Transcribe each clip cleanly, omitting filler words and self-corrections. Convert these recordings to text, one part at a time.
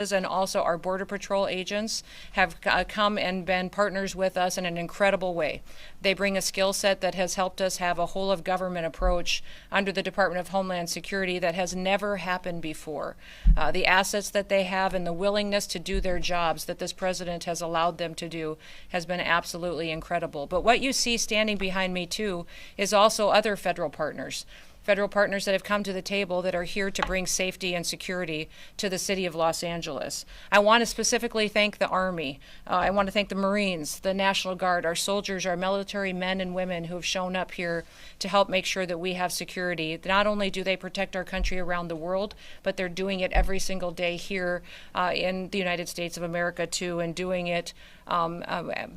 and also our Border Patrol agents have come and been partners with us in an incredible way. They bring a skill set that has helped us have a whole of government approach under the Department of Homeland Security that has never happened before. The assets that they have and the willingness to do their jobs that this president has allowed them to do has been absolutely incredible. But what you see standing behind me too is also other federal partners that have come to the table that are here to bring safety and security to the city of Los Angeles. I want to specifically thank the Army. I want to thank the Marines, the National Guard, our soldiers, our military men and women who have shown up here to help make sure that we have security. Not only do they protect our country around the world, but they're doing it every single day here in the United States of America too, and doing it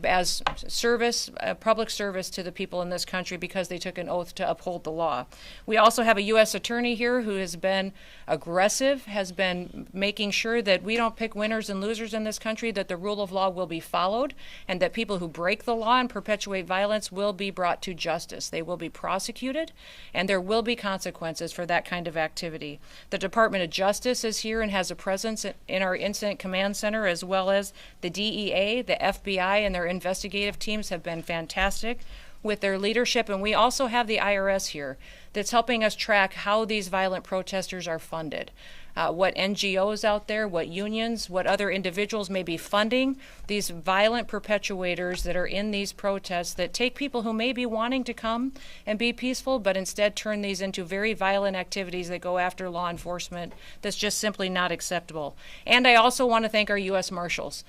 as service, public service to the people in this country because they took an oath to uphold the law. We also have a U.S. attorney here who has been aggressive, has been making sure that we don't pick winners and losers in this country, that the rule of law will be followed, and that people who break the law and perpetuate violence will be brought to justice. They will be prosecuted, and there will be consequences for that kind of activity. The Department of Justice is here and has a presence in our Incident Command Center, as well as the DEA, the FBI, and their investigative teams have been fantastic with their leadership. And we also have the IRS here that's helping us track how these violent protesters are funded. What NGOs out there, what unions, what other individuals may be funding these violent perpetuators that are in these protests that take people who may be wanting to come and be peaceful, but instead turn these into very violent activities that go after law enforcement. That's just simply not acceptable. And I also want to thank our U.S. Marshals.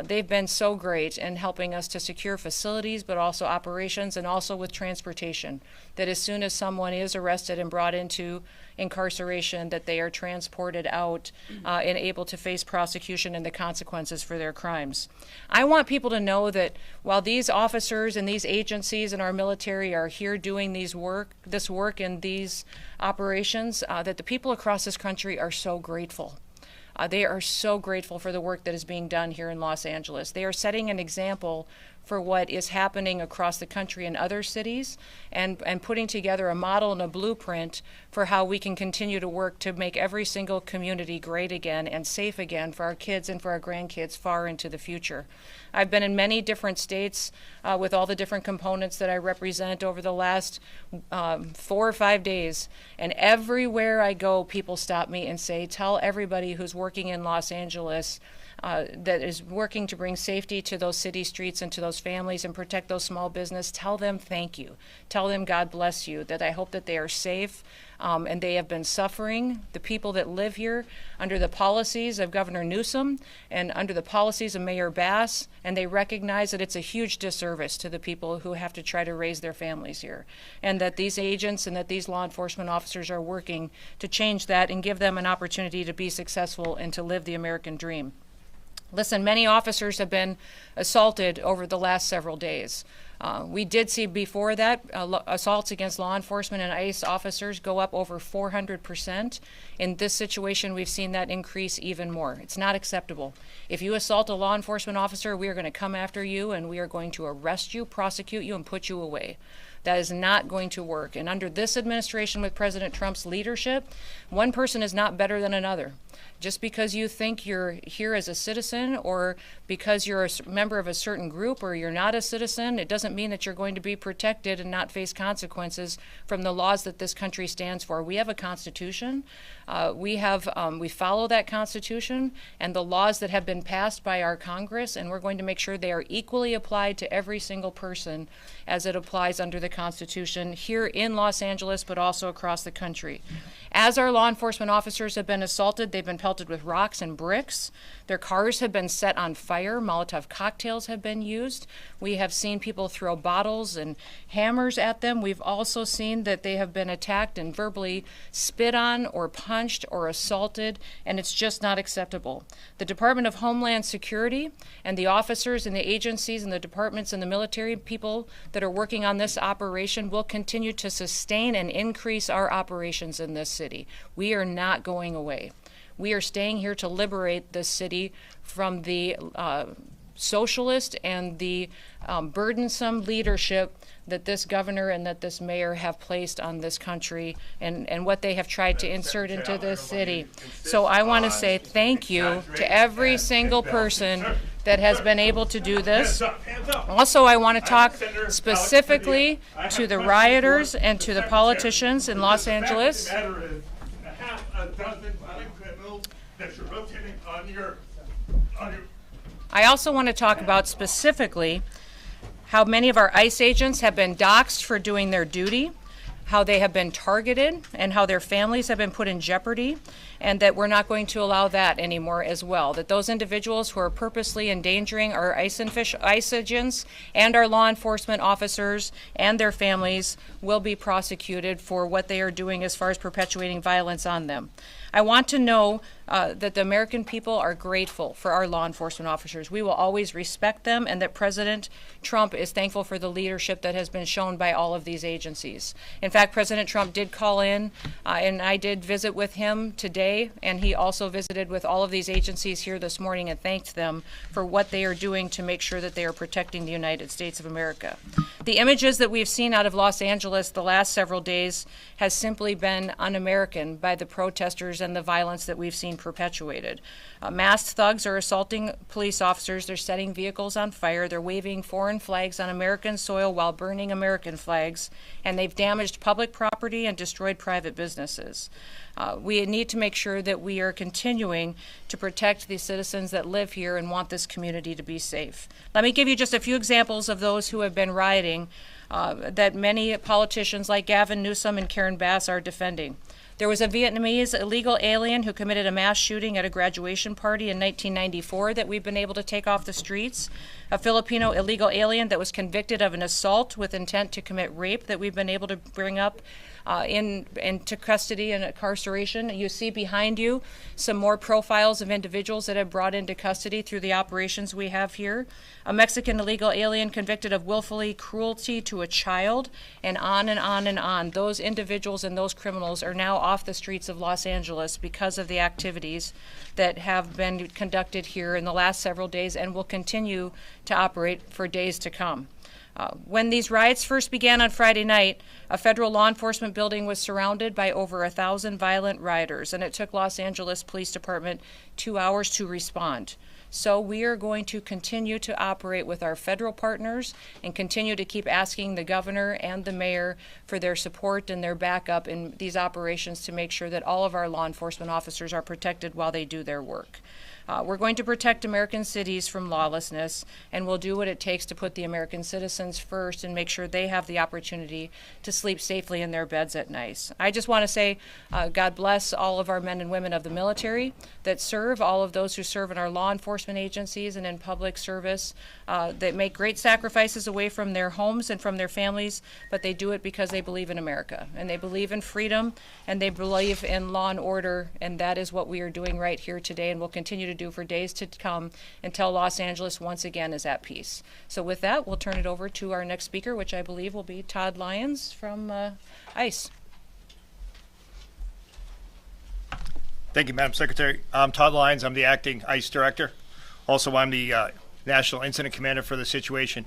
They've been so great in helping us to secure facilities, but also operations, and also with transportation, that as soon as someone is arrested and brought into incarceration, that they are transported out and able to face prosecution and the consequences for their crimes. I want people to know that while these officers and these agencies and our military are here doing this work and these operations, that the people across this country are so grateful. They are so grateful for the work that is being done here in Los Angeles. They are setting an example for what is happening across the country in other cities, and putting together a model and a blueprint for how we can continue to work to make every single community great again and safe again for our kids and for our grandkids far into the future. I've been in many different states with all the different components that I represent over the last 4 or 5 days, and everywhere I go, people stop me and say, tell everybody who's working in Los Angeles that is working to bring safety to those city streets and to those families and protect those small business, tell them thank you. Tell them God bless you, that I hope that they are safe and they have been suffering. The people that live here under the policies of Governor Newsom and under the policies of Mayor Bass, and they recognize that it's a huge disservice to the people who have to try to raise their families here, and that these agents and that these law enforcement officers are working to change that and give them an opportunity to be successful and to live the American dream. Listen, many officers have been assaulted over the last several days. We did see before that assaults against law enforcement and ICE officers go up over 400%. In this situation, we've seen that increase even more. It's not acceptable. If you assault a law enforcement officer, we are going to come after you and we are going to arrest you, prosecute you, and put you away. That is not going to work. And under this administration with President Trump's leadership, one person is not better than another. Just because you think you're here as a citizen, or because you're a member of a certain group, or you're not a citizen, it doesn't mean that you're going to be protected and not face consequences from the laws that this country stands for. We have a constitution. We follow that constitution and the laws that have been passed by our Congress, and we're going to make sure they are equally applied to every single person as it applies under the Constitution here in Los Angeles, but also across the country. As our law enforcement officers have been assaulted, they've been pelted with rocks and bricks. Their cars have been set on fire. Molotov cocktails have been used. We have seen people throw bottles and hammers at them. We've also seen that they have been attacked and verbally spit on or punched or assaulted, and it's just not acceptable. The Department of Homeland Security and the officers and the agencies and the departments and the military people that are working on this operation will continue to sustain and increase our operations in this city. We are not going away. We are staying here to liberate this city from the socialist and the burdensome leadership that this governor and that this mayor have placed on this country, and what they have tried to insert into this city. So I want to say thank you to every single person that has been able to do this. Also, I want to talk specifically to the rioters and to the politicians in Los Angeles. I also want to talk about specifically how many of our ICE agents have been doxxed for doing their duty, how they have been targeted, and how their families have been put in jeopardy, and that we're not going to allow that anymore as well. That those individuals who are purposely endangering our ICE agents and our law enforcement officers and their families will be prosecuted for what they are doing as far as perpetuating violence on them. I want to know that the American people are grateful for our law enforcement officers. We will always respect them, and that President Trump is thankful for the leadership that has been shown by all of these agencies. In fact, President Trump did call in, and I did visit with him today, and he also visited with all of these agencies here this morning and thanked them for what they are doing to make sure that they are protecting the United States of America. The images that we've seen out of Los Angeles the last several days has simply been un-American by the protesters and the violence that we've seen perpetuated. Masked thugs are assaulting police officers. They're setting vehicles on fire. They're waving foreign flags on American soil while burning American flags. And they've damaged public property and destroyed private businesses. We need to make sure that we are continuing to protect the citizens that live here and want this community to be safe. Let me give you just a few examples of those who have been rioting that many politicians like Gavin Newsom and Karen Bass are defending. There was a Vietnamese illegal alien who committed a mass shooting at a graduation party in 1994 that we've been able to take off the streets. A Filipino illegal alien that was convicted of an assault with intent to commit rape that we've been able to bring up into custody and incarceration. You see behind you some more profiles of individuals that have brought into custody through the operations we have here. A Mexican illegal alien convicted of willfully cruelty to a child, and on and on and on. Those individuals and those criminals are now off the streets of Los Angeles because of the activities that have been conducted here in the last several days and will continue to operate for days to come. When these riots first began on Friday night, a federal law enforcement building was surrounded by over 1,000 violent rioters, and it took Los Angeles Police Department 2 hours to respond. So we are going to continue to operate with our federal partners and continue to keep asking the governor and the mayor for their support and their backup in these operations to make sure that all of our law enforcement officers are protected while they do their work. We're going to protect American cities from lawlessness, and we'll do what it takes to put the American citizens first and make sure they have the opportunity to sleep safely in their beds at night. I just want to say God bless all of our men and women of the military that serve, all of those who serve in our law enforcement agencies and in public service, that make great sacrifices away from their homes and from their families, but they do it because they believe in America, and they believe in freedom, and they believe in law and order, and that is what we are doing right here today, and we'll continue to do for days to come until Los Angeles once again is at peace. So with that, we'll turn it over to our next speaker, which I believe will be Todd Lyons from ICE. Thank you, Madam Secretary. I'm Todd Lyons. I'm the acting ICE director. Also, I'm the National Incident Commander for the situation.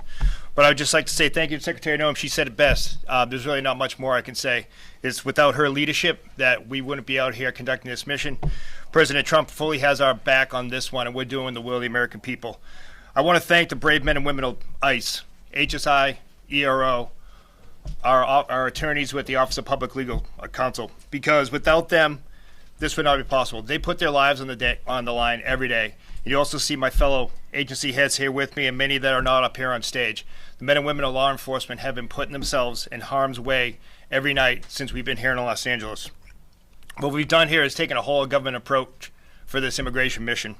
But I would just like to say thank you to Secretary Noem. She said it best. There's really not much more I can say. It's without her leadership that we wouldn't be out here conducting this mission. President Trump fully has our back on this one, and we're doing the will of the American people. I want to thank the brave men and women of ICE, HSI, ERO, our attorneys with the Office of Public Legal Counsel, because without them, this would not be possible. They put their lives on the line every day. You also see my fellow agency heads here with me, and many that are not up here on stage. The men and women of law enforcement have been putting themselves in harm's way every night since we've been here in Los Angeles. What we've done here is taken a whole government approach for this immigration mission.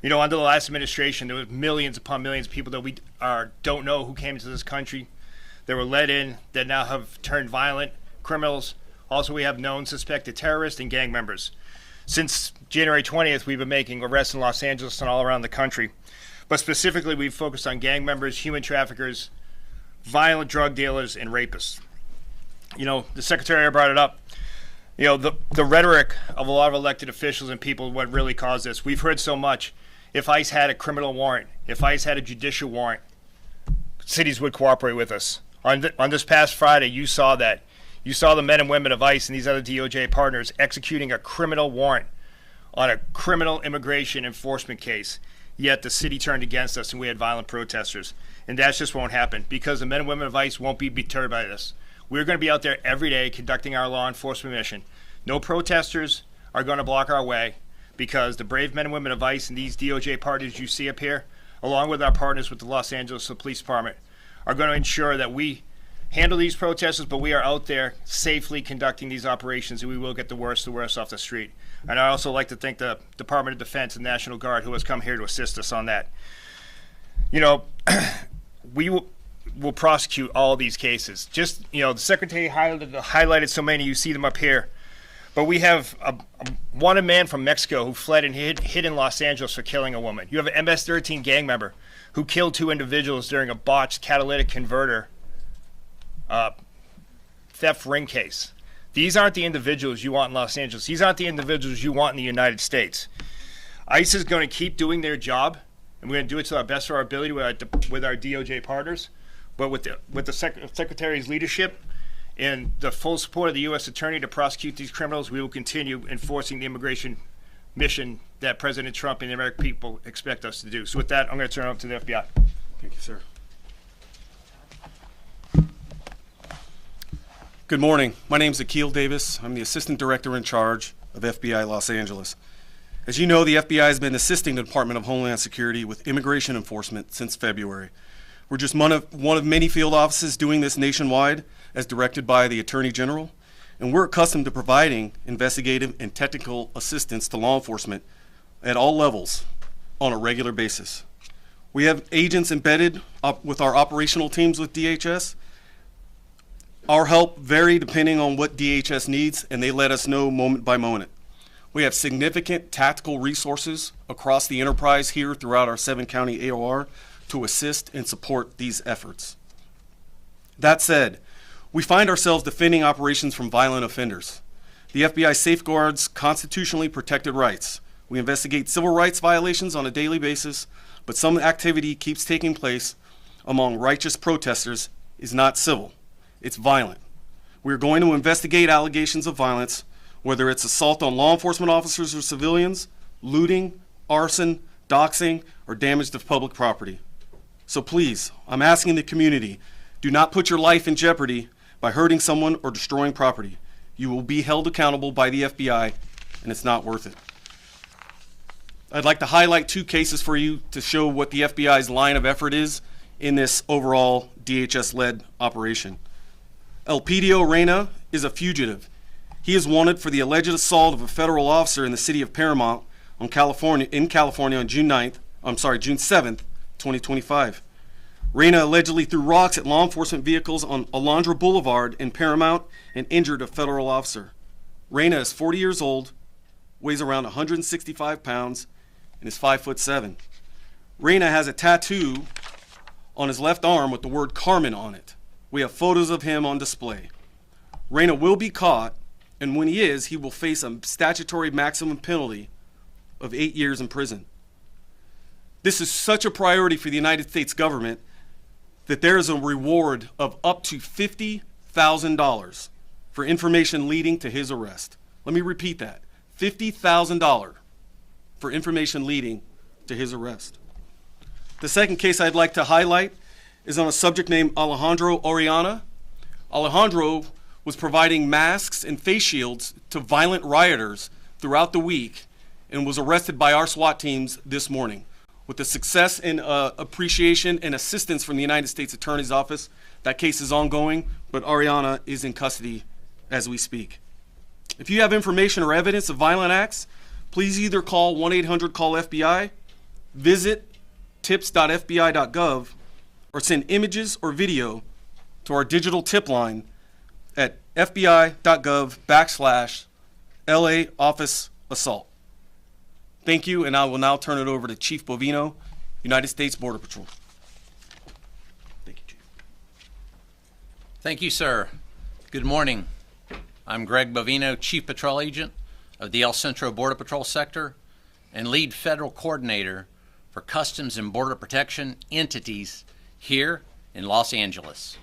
You know, under the last administration, there was millions upon millions of people that we don't know who came into this country. They were let in, that now have turned violent criminals. Also, we have known suspected terrorists and gang members. Since January 20th, we've been making arrests in Los Angeles and all around the country. But specifically, we've focused on gang members, human traffickers, violent drug dealers, and rapists. You know, the Secretary brought it up. You know, the rhetoric of a lot of elected officials and people what really caused this. We've heard so much. if ICE had a criminal warrant, if ICE had a judicial warrant, cities would cooperate with us. On this past Friday, you saw that. You saw the men and women of ICE and these other DOJ partners executing a criminal warrant on a criminal immigration enforcement case. Yet the city turned against us and we had violent protesters. And that just won't happen because the men and women of ICE won't be deterred by this. We're going to be out there every day conducting our law enforcement mission. No protesters are going to block our way because the brave men and women of ICE and these DOJ partners you see up here, along with our partners with the Los Angeles Police Department, are going to ensure that we handle these protesters, but we are out there safely conducting these operations, and we will get the worst off the street. And I also like to thank the Department of Defense and National Guard who has come here to assist us on that. You know, we will prosecute all these cases. Just, you know, the Secretary highlighted so many, you see them up here. But we have a wanted man from Mexico who fled and hid in Los Angeles for killing a woman. You have an MS-13 gang member who killed 2 individuals during a botched catalytic converter theft ring case. These aren't the individuals you want in Los Angeles. These aren't the individuals you want in the United States. ICE is going to keep doing their job, and we're going to do it to our best of our ability with our DOJ partners. But with the Secretary's leadership and the full support of the U.S. Attorney to prosecute these criminals, we will continue enforcing the immigration mission that President Trump and the American people expect us to do. So with that, I'm going to turn it over to the FBI. Thank you, sir. Good morning. My name is Akil Davis. I'm the Assistant Director in charge of FBI Los Angeles. As you know, the FBI has been assisting the Department of Homeland Security with immigration enforcement since February. We're just one of many field offices doing this nationwide as directed by the Attorney General, and we're accustomed to providing investigative and technical assistance to law enforcement at all levels on a regular basis. We have agents embedded with our operational teams with DHS. Our help vary depending on what DHS needs, and they let us know moment by moment. We have significant tactical resources across the enterprise here throughout our 7-county AOR to assist and support these efforts. That said, we find ourselves defending operations from violent offenders. The FBI safeguards constitutionally protected rights. We investigate civil rights violations on a daily basis, but some activity keeps taking place among righteous protesters is not civil. It's violent. We're going to investigate allegations of violence, whether it's assault on law enforcement officers or civilians, looting, arson, doxing, or damage to public property. So please, I'm asking the community, do not put your life in jeopardy by hurting someone or destroying property. You will be held accountable by the FBI, and it's not worth it. I'd like to highlight 2 cases for you to show what the FBI's line of effort is in this overall DHS-led operation. Elpidio Reyna is a fugitive. He is wanted for the alleged assault of a federal officer in the city of Paramount in California on June 7th, 2025. Reyna allegedly threw rocks at law enforcement vehicles on Alondra Boulevard in Paramount and injured a federal officer. Reyna is 40 years old, weighs around 165 pounds, and is 5'7". Reyna has a tattoo on his left arm with the word Carmen on it. We have photos of him on display. Reyna will be caught, and when he is, he will face a statutory maximum penalty of 8 years in prison. This is such a priority for the United States government that there is a reward of up to $50,000 for information leading to his arrest. Let me repeat that, $50,000 for information leading to his arrest. The second case I'd like to highlight is on a subject named Alejandro Oriana. Alejandro was providing masks and face shields to violent rioters throughout the week and was arrested by our SWAT teams this morning. With the success and appreciation and assistance from the United States Attorney's Office, that case is ongoing, but Oriana is in custody as we speak. If you have information or evidence of violent acts, please either call 1-800-CALL-FBI, visit tips.fbi.gov, or send images or video to our digital tip line at fbi.gov/LA Office Assault. Thank you, and I will now turn it over to Chief Bovino, United States Border Patrol. Thank you, Chief. Thank you, sir. Good morning. I'm Greg Bovino, Chief Patrol Agent of the El Centro Border Patrol Sector and Lead Federal Coordinator for Customs and Border Protection entities here in Los Angeles.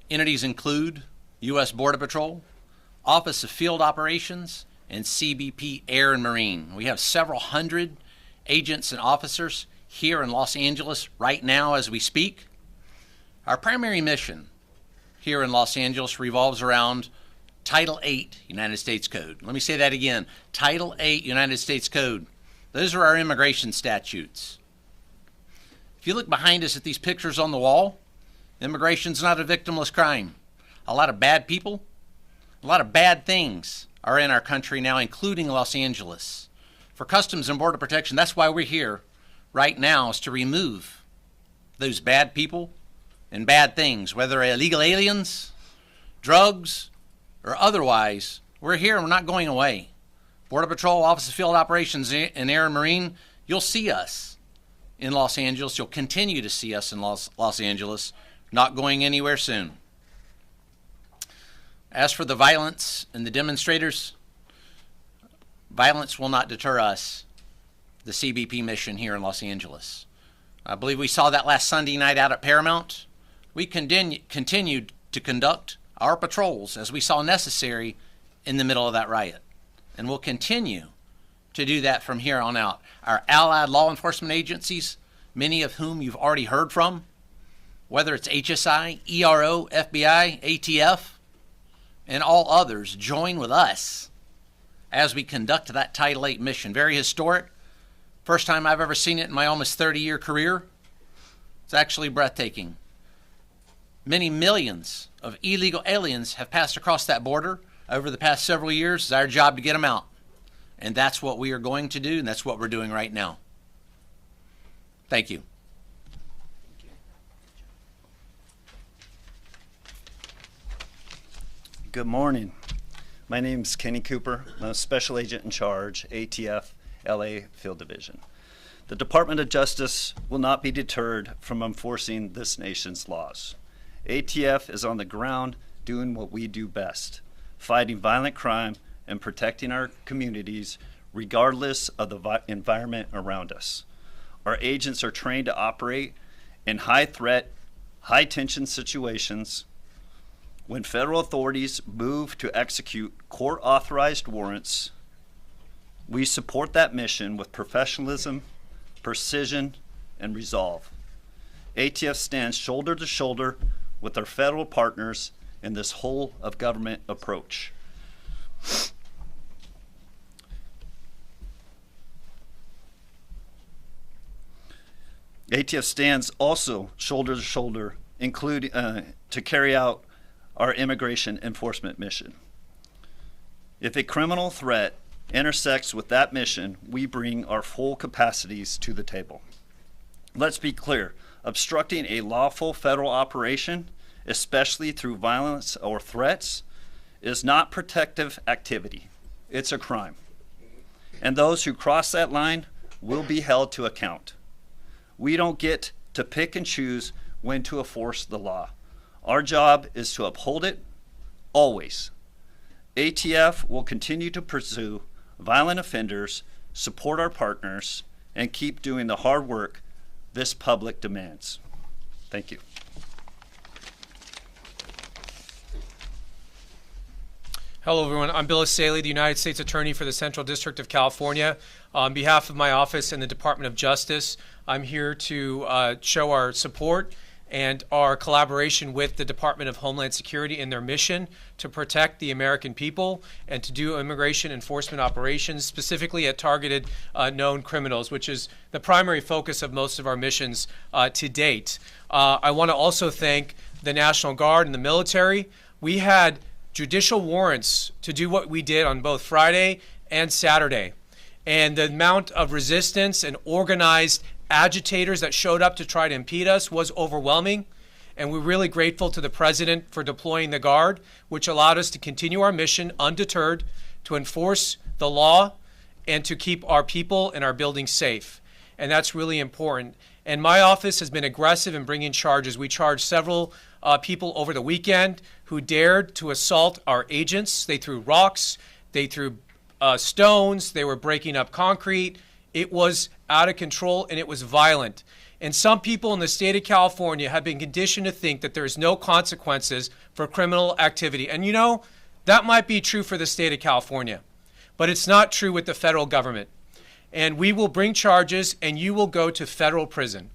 Entities include U.S. Border Patrol, Office of Field Operations, and CBP Air and Marine. We have several hundred agents and officers here in Los Angeles right now as we speak. Our primary mission here in Los Angeles revolves around Title 8 United States Code. Let me say that again. Title 8 United States Code. Those are our immigration statutes. If you look behind us at these pictures on the wall, immigration's not a victimless crime. A lot of bad people, a lot of bad things are in our country now, including Los Angeles. For Customs and Border Protection, that's why we're here right now, is to remove those bad people and bad things, whether illegal aliens, drugs, or otherwise. We're here and we're not going away. Border Patrol, Office of Field Operations, and Air and Marine, you'll see us in Los Angeles. You'll continue to see us in Los Angeles, not going anywhere soon. As for the violence and the demonstrators, violence will not deter us, the CBP mission here in Los Angeles. I believe we saw that last Sunday night out at Paramount. We continued to conduct our patrols as we saw necessary in the middle of that riot. And we'll continue to do that from here on out. Our allied law enforcement agencies, many of whom you've already heard from, whether it's HSI, ERO, FBI, ATF, and all others, join with us as we conduct that Title 8 mission. Very historic. First time I've ever seen it in my almost 30-year career. It's actually breathtaking. Many millions of illegal aliens have passed across that border over the past several years. It's our job to get them out. And that's what we are going to do, and that's what we're doing right now. Thank you. Good morning. My name is Kenny Cooper. I'm a Special Agent in Charge, ATF, LA Field Division. The Department of Justice will not be deterred from enforcing this nation's laws. ATF is on the ground doing what we do best, fighting violent crime and protecting our communities regardless of the environment around us. Our agents are trained to operate in high-threat, high-tension situations. When federal authorities move to execute court-authorized warrants, we support that mission with professionalism, precision, and resolve. ATF stands shoulder to shoulder with our federal partners in this whole-of-government approach. ATF stands also shoulder to shoulder, including to carry out our immigration enforcement mission. If a criminal threat intersects with that mission, we bring our full capacities to the table. Let's be clear, obstructing a lawful federal operation, especially through violence or threats, is not protective activity. It's a crime. And those who cross that line will be held to account. We don't get to pick and choose when to enforce the law. Our job is to uphold it, always. ATF will continue to pursue violent offenders, support our partners, and keep doing the hard work this public demands. Thank you. Hello, everyone. I'm Bill Saley, the United States Attorney for the Central District of California. On behalf of my office and the Department of Justice, I'm here to show our support and our collaboration with the Department of Homeland Security in their mission to protect the American people and to do immigration enforcement operations, specifically at targeted known criminals, which is the primary focus of most of our missions to date. I want to also thank the National Guard and the military. We had judicial warrants to do what we did on both Friday and Saturday. And the amount of resistance and organized agitators that showed up to try to impede us was overwhelming. And we're really grateful to the President for deploying the Guard, which allowed us to continue our mission undeterred, to enforce the law and to keep our people and our buildings safe. And that's really important. And my office has been aggressive in bringing charges. We charged several people over the weekend who dared to assault our agents. They threw rocks, they threw stones, they were breaking up concrete. It was out of control and it was violent. And some people in the state of California have been conditioned to think that there's no consequences for criminal activity. And you know, that might be true for the state of California, but it's not true with the federal government. And we will bring charges and you will go to federal prison.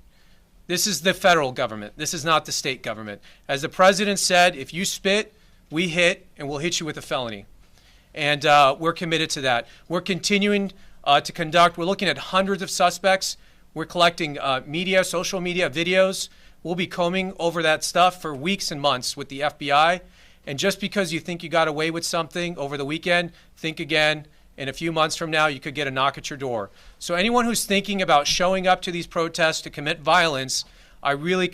This is the federal government. This is not the state government. As the president said, if you spit, we hit, and we'll hit you with a felony. And we're committed to that. We're continuing to conduct, we're looking at hundreds of suspects. We're collecting media, social media, videos. We'll be combing over that stuff for weeks and months with the FBI. And just because you think you got away with something over the weekend, think again. In a few months from now, you could get a knock at your door. So anyone who's thinking about showing up to these protests to commit violence, I really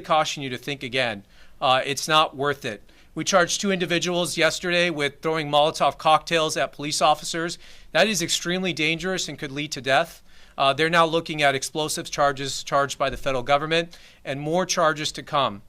caution you to think again. It's not worth it. We charged 2 individuals yesterday with throwing Molotov cocktails at police officers. That is extremely dangerous and could lead to death. They're now looking at explosives charges charged by the federal government and more charges to come.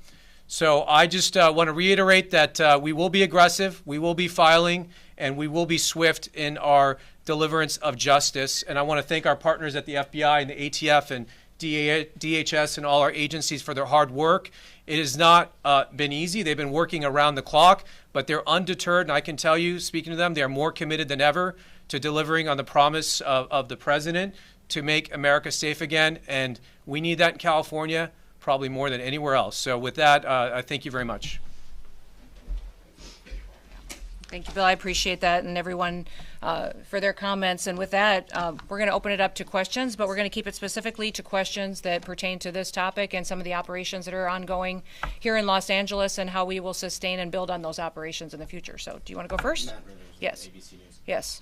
So I just want to reiterate that we will be aggressive, we will be filing, and we will be swift in our deliverance of justice. And I want to thank our partners at the FBI and the ATF and DHS and all our agencies for their hard work. It has not been easy. They've been working around the clock, but they're undeterred. And I can tell you, speaking to them, they are more committed than ever to delivering on the promise of the president to make America safe again. And we need that in California, probably more than anywhere else. So with that, I thank you very much. Thank you, Bill. I appreciate that, and everyone for their comments. And with that, we're going to open it up to questions, but we're going to keep it specifically to questions that pertain to this topic and some of the operations that are ongoing here in Los Angeles and how we will sustain and build on those operations in the future. So do you want to go first? Matt Rivers, Yes. ABC News. Yes.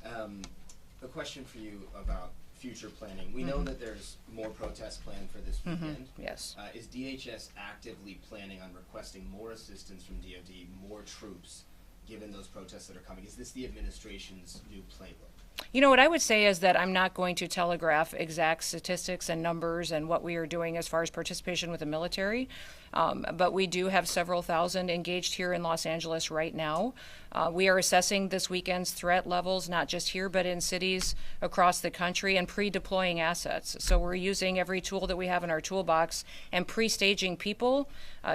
A question for you about future planning. We know that there's more protests planned for this weekend. Yes. Is DHS actively planning on requesting more assistance from DoD, more troops, given those protests that are coming? Is this the administration's new playbook? You know, what I would say is that I'm not going to telegraph exact statistics and numbers and what we are doing as far as participation with the military, but we do have several thousand engaged here in Los Angeles right now. We are assessing this weekend's threat levels, not just here, but in cities across the country, and pre-deploying assets. So we're using every tool that we have in our toolbox and pre-staging people,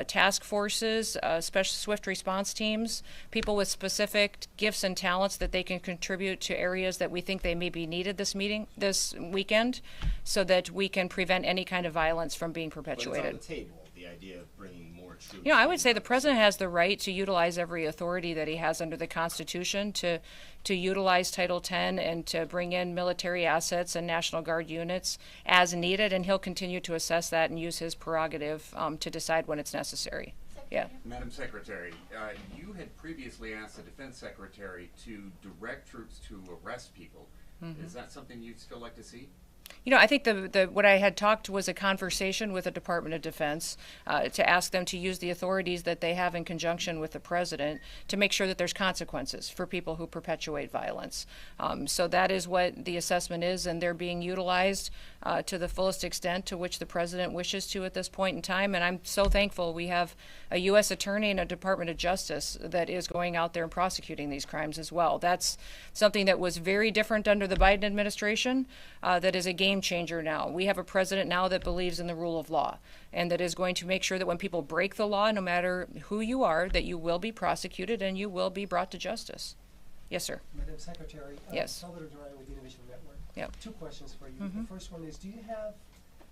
task forces, special swift response teams, people with specific gifts and talents that they can contribute to areas that we think they may be needed this weekend, so that we can prevent any kind of violence from being perpetuated. But it's on the table, the idea of bringing more troops. You know, I would say the president has the right to utilize every authority that he has under the Constitution to utilize Title X and to bring in military assets and National Guard units as needed, and he'll continue to assess that and use his prerogative to decide when it's necessary. Yeah. Madam Secretary, you had previously asked the Defense Secretary to direct troops to arrest people. Is that something you'd still like to see? You know, I think what I had talked was a conversation with the Department of Defense to ask them to use the authorities that they have in conjunction with the president to make sure that there's consequences for people who perpetuate violence. So that is what the assessment is, and they're being utilized to the fullest extent to which the president wishes to at this point in time. And I'm so thankful we have a U.S. attorney and a Department of Justice that is going out there and prosecuting these crimes as well. That's something that was very different under the Biden administration, that is a game changer now. We have a president now that believes in the rule of law and that is going to make sure that when people break the law, no matter who you are, that you will be prosecuted and you will be brought to justice. Yes, sir. Madam Secretary, Yes. Salvador Duran with the Innovation Network. Yep. 2 questions for you. The first one is, do you have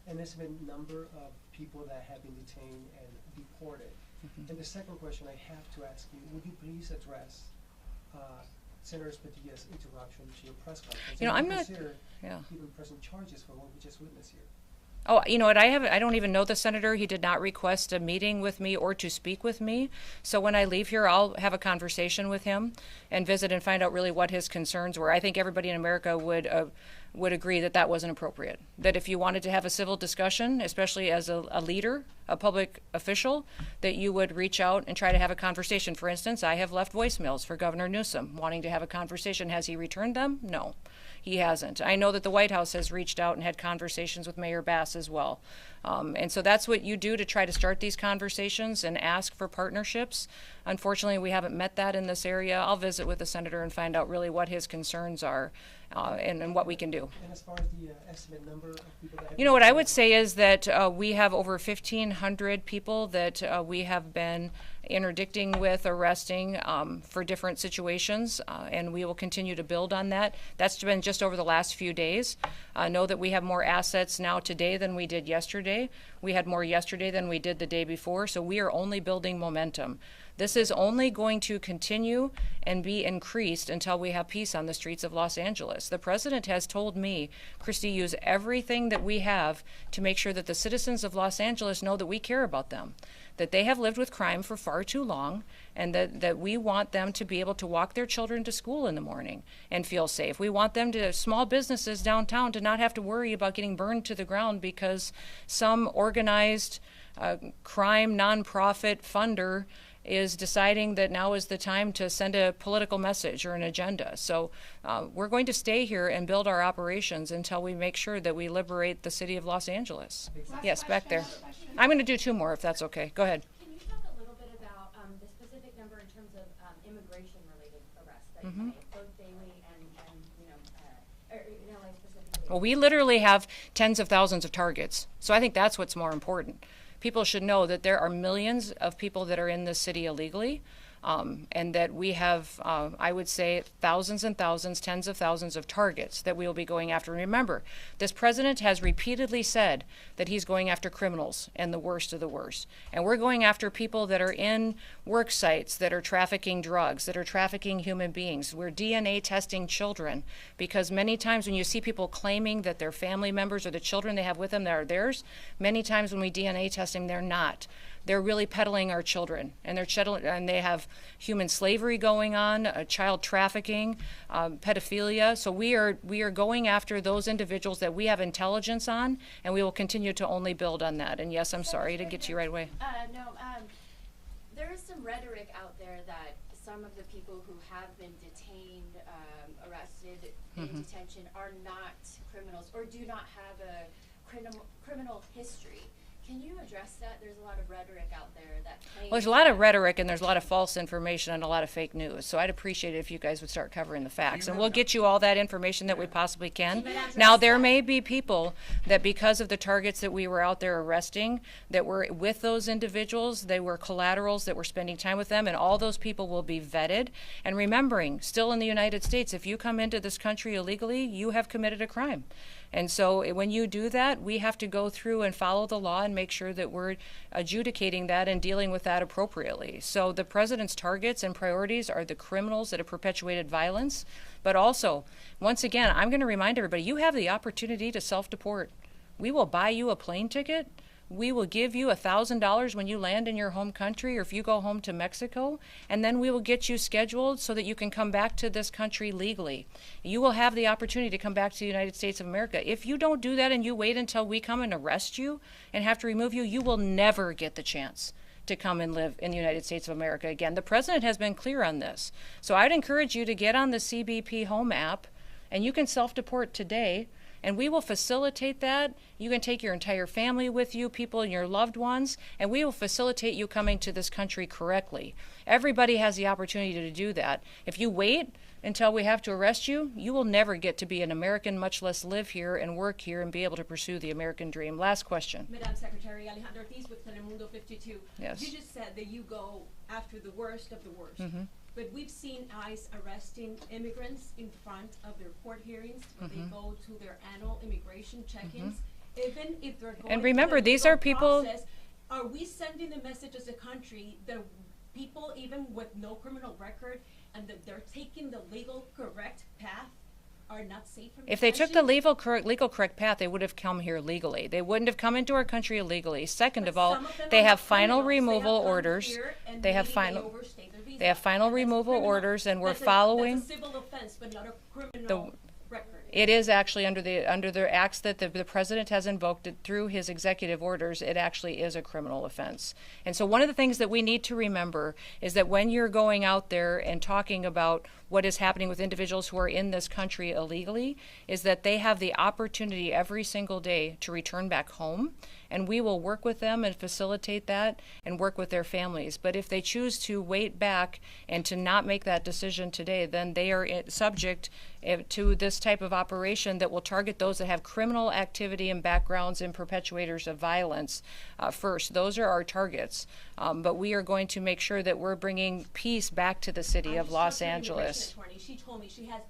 an estimated number of people that have been detained and deported? And the second question I have to ask you, would you please address Senator Padillas' interruption to your press conference? You know, And I'm not- consider yeah. even pressing charges for what we just witnessed here. Oh, you know what? I don't even know the senator. He did not request a meeting with me or to speak with me. So when I leave here, I'll have a conversation with him and visit and find out really what his concerns were. I think everybody in America would agree that that wasn't appropriate. That if you wanted to have a civil discussion, especially as a leader, a public official, that you would reach out and try to have a conversation. For instance, I have left voicemails for Governor Newsom wanting to have a conversation. Has he returned them? No. He hasn't. I know that the White House has reached out and had conversations with Mayor Bass as well. And so that's what you do to try to start these conversations and ask for partnerships. Unfortunately, we haven't met that in this area. I'll visit with the senator and find out really what his concerns are and what we can do. And as far as the estimate number of people that have You know, what I would say is that we have over 1,500 people that we have been interdicting with, arresting for different situations, and we will continue to build on that. That's been just over the last few days. Know that we have more assets now today than we did yesterday. We had more yesterday than we did the day before, so we are only building momentum. This is only going to continue and be increased until we have peace on the streets of Los Angeles. The president has told me, Kristi, use everything that we have to make sure that the citizens of Los Angeles know that we care about them, that they have lived with crime for far too long, and that we want them to be able to walk their children to school in the morning and feel safe. We want them to, small businesses downtown, to not have to worry about getting burned to the ground because some organized crime nonprofit funder is deciding that now is the time to send a political message or an agenda. So we're going to stay here and build our operations until we make sure that we liberate the city of Los Angeles. Yes, back there. I'm going to do two more if that's okay. Go ahead. Can you talk a little bit about the specific number in terms of immigration-related arrests that you make, both daily and in LA specifically? Well, we literally have tens of thousands of targets. So I think that's what's more important. People should know that there are millions of people that are in this city illegally, and that we have, I would say, thousands and thousands, tens of thousands of targets that we will be going after. Remember, this president has repeatedly said that he's going after criminals and the worst of the worst. And we're going after people that are in work sites that are trafficking drugs, that are trafficking human beings. We're DNA testing children, because many times when you see people claiming that their family members or the children they have with them that are theirs, many times when we DNA test them, they're not. They're really peddling our children, and they have human slavery going on, child trafficking, pedophilia. So we are going after those individuals that we have intelligence on, and we will continue to only build on that. And yes, I'm sorry, I didn't get to you right away. There is some rhetoric out there that some of the people who have been detained, arrested, in detention are not criminals or do not have a criminal history. Can you address that? There's a lot of rhetoric out there that claims. Well, there's a lot of rhetoric, and there's a lot of false information and a lot of fake news. So I'd appreciate it if you guys would start covering the facts. And we'll get you all that information that we possibly can. Now, there may be people that, because of the targets that we were out there arresting, that were with those individuals, they were collaterals that were spending time with them, and all those people will be vetted. And remembering, still in the United States, if you come into this country illegally, you have committed a crime. And so when you do that, we have to go through and follow the law and make sure that we're adjudicating that and dealing with that appropriately. So the president's targets and priorities are the criminals that have perpetuated violence. But also, once again, I'm going to remind everybody, you have the opportunity to self-deport. We will buy you a plane ticket. We will give you $1,000 when you land in your home country or if you go home to Mexico, and then we will get you scheduled so that you can come back to this country legally. You will have the opportunity to come back to the United States of America. If you don't do that and you wait until we come and arrest you and have to remove you, you will never get the chance to come and live in the United States of America again. The president has been clear on this. So I'd encourage you to get on the CBP Home app, and you can self-deport today. And we will facilitate that. You can take your entire family with you, people and your loved ones, and we will facilitate you coming to this country correctly. Everybody has the opportunity to do that. If you wait until we have to arrest you, you will never get to be an American, much less live here and work here and be able to pursue the American dream. Last question. Madam Secretary, Alejandro Ortiz with Telemundo 52. Yes. You just said that you go after the worst of the worst. But we've seen ICE arresting immigrants in front of their court hearings when they go to their annual immigration check-ins, even if they're going And remember, through the these legal are people. process. Are we sending the message as a country that people, even with no criminal record, and that they're taking the legal correct path, are not safe from If they took the detention? legal correct path, they would have come here legally. They wouldn't have come into our country illegally. Second But of all, some of them they are have not final criminals. They have removal come orders. here and They have maybe final. overstayed their visa. They have final And that's removal criminal. orders, and we're That's following. That's a civil offense, but not a criminal record. It is actually under the acts that the president has invoked it through his executive orders. It actually is a criminal offense. And so one of the things that we need to remember is that when you're going out there and talking about what is happening with individuals who are in this country illegally, is that they have the opportunity every single day to return back home, and we will work with them and facilitate that and work with their families. But if they choose to wait back and to not make that decision today, then they are subject to this type of operation that will target those that have criminal activity and backgrounds and perpetuators of violence first. Those are our targets. But we are going to make sure that we're bringing peace back to the city of Los Angeles. She told me she has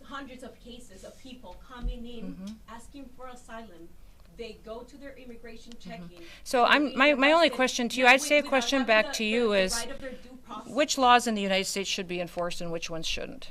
hundreds of cases of people coming in asking for asylum. They go to their immigration check-in. So my only question to you, I'd say a question back to you is, which laws in the United States should be enforced and which ones shouldn't?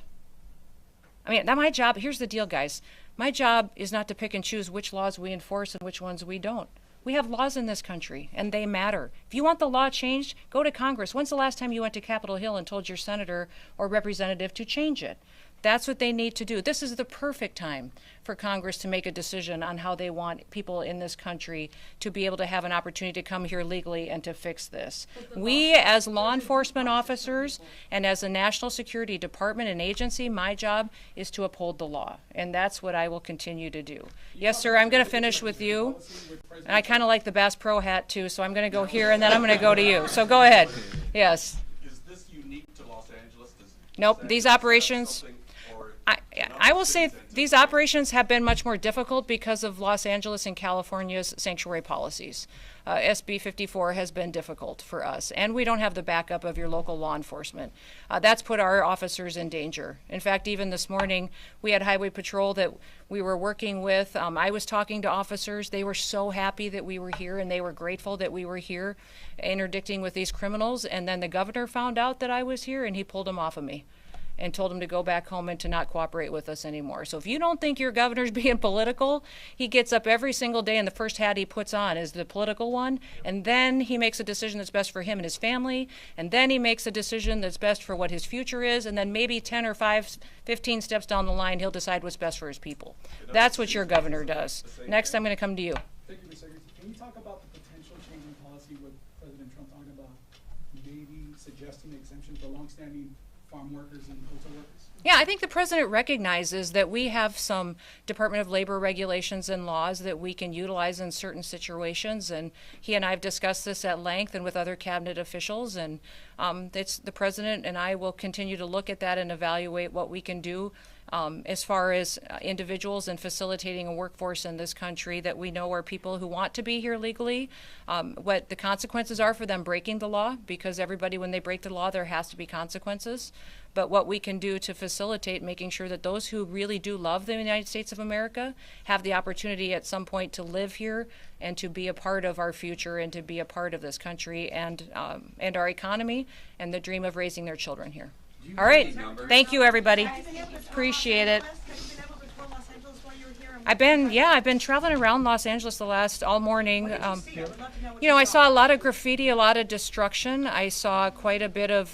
I mean, my job, here's the deal, guys. My job is not to pick and choose which laws we enforce and which ones we don't. We have laws in this country, and they matter. If you want the law changed, go to Congress. When's the last time you went to Capitol Hill and told your senator or representative to change it? That's what they need to do. This is the perfect time for Congress to make a decision on how they want people in this country to be able to have an opportunity to come here legally and to fix this. We, as law enforcement officers and as a national security department and agency, my job is to uphold the law, and that's what I will continue to do. Yes, sir, I'm going to finish with you. And I kind of like the Bass Pro hat, too, so I'm going to go here, and then I'm going to go to you. So go ahead. Yes. Is this unique to Los Angeles? Nope, these operations... I will say these operations have been much more difficult because of Los Angeles and California's sanctuary policies. SB 54 has been difficult for us, and we don't have the backup of your local law enforcement. That's put our officers in danger. In fact, even this morning, we had Highway Patrol that we were working with. I was talking to officers. They were so happy that we were here, and they were grateful that we were here interdicting with these criminals. And then the governor found out that I was here, and he pulled them off of me and told him to go back home and to not cooperate with us anymore. So if you don't think your governor's being political, he gets up every single day and the first hat he puts on is the political one, and then he makes a decision that's best for him and his family, and then he makes a decision that's best for what his future is, and then maybe 10 or 15 steps down the line, he'll decide what's best for his people. That's what your governor does. Next, I'm going to come to you. Thank you, Ms. Secretary. Can you talk about the potential change in policy with President Trump talking about maybe suggesting exemption for longstanding farm workers and hotel workers? Yeah, I think the president recognizes that we have some Department of Labor regulations and laws that we can utilize in certain situations, and he and I have discussed this at length and with other cabinet officials, and it's the president and I will continue to look at that and evaluate what we can do as far as individuals and facilitating a workforce in this country that we know are people who want to be here legally, what the consequences are for them breaking the law, because everybody, when they break the law, there has to be consequences. But what we can do to facilitate making sure that those who really do love the United States of America have the opportunity at some point to live here and to be a part of our future and to be a part of this country and our economy and the dream of raising their children here. All right. Thank you, everybody. Appreciate it. I've been traveling around Los Angeles all morning. I saw a lot of graffiti, a lot of destruction. I saw quite a bit of,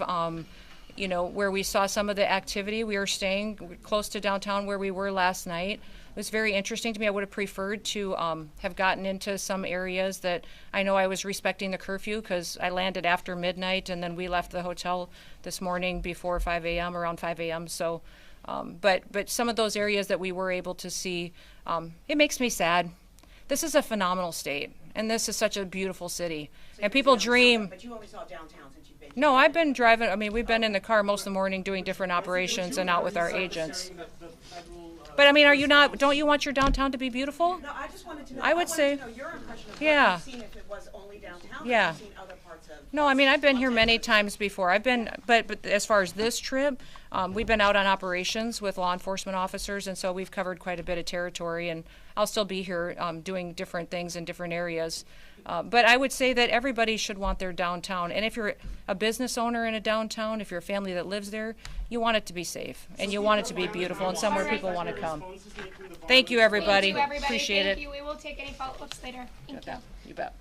where we saw some of the activity. We were staying close to downtown where we were last night. It was very interesting to me. I would have preferred to have gotten into some areas that I know I was respecting the curfew because I landed after midnight and then we left the hotel this morning before 5 a.m., around 5 a.m. So, but some of those areas that we were able to see, it makes me sad. This is a phenomenal state, and this is such a beautiful city. And people dream. But you only saw downtown since you've been. No, I've been driving. I mean, we've been in the car most of the morning doing different operations and out with our agents. But I mean, don't you want your downtown to be beautiful? No, I just wanted to know. I would say, to know your impression of yeah. what you've seen, if it was only downtown. Yeah. Or if you've seen other parts of. No, I mean, I've been here many times before. But as far as this trip, we've been out on operations with law enforcement officers, and so we've covered quite a bit of territory, and I'll still be here doing different things in different areas. But I would say that everybody should want their downtown. And if you're a business owner in a downtown, if you're a family that lives there, you want it to be safe, and you want it to be beautiful, and somewhere people want to come. Thank you, everybody. Thank you, everybody. Appreciate Thank it. you. We will take any follow-ups later. Thank you. You bet.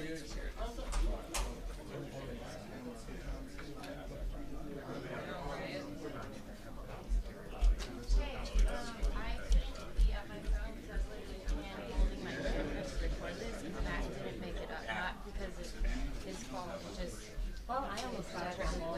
I couldn't be at my phone because I was literally in my hand holding my camera to record this, and Matt didn't make it up. Not because it's his fault, it's just, well, I almost got it wrong.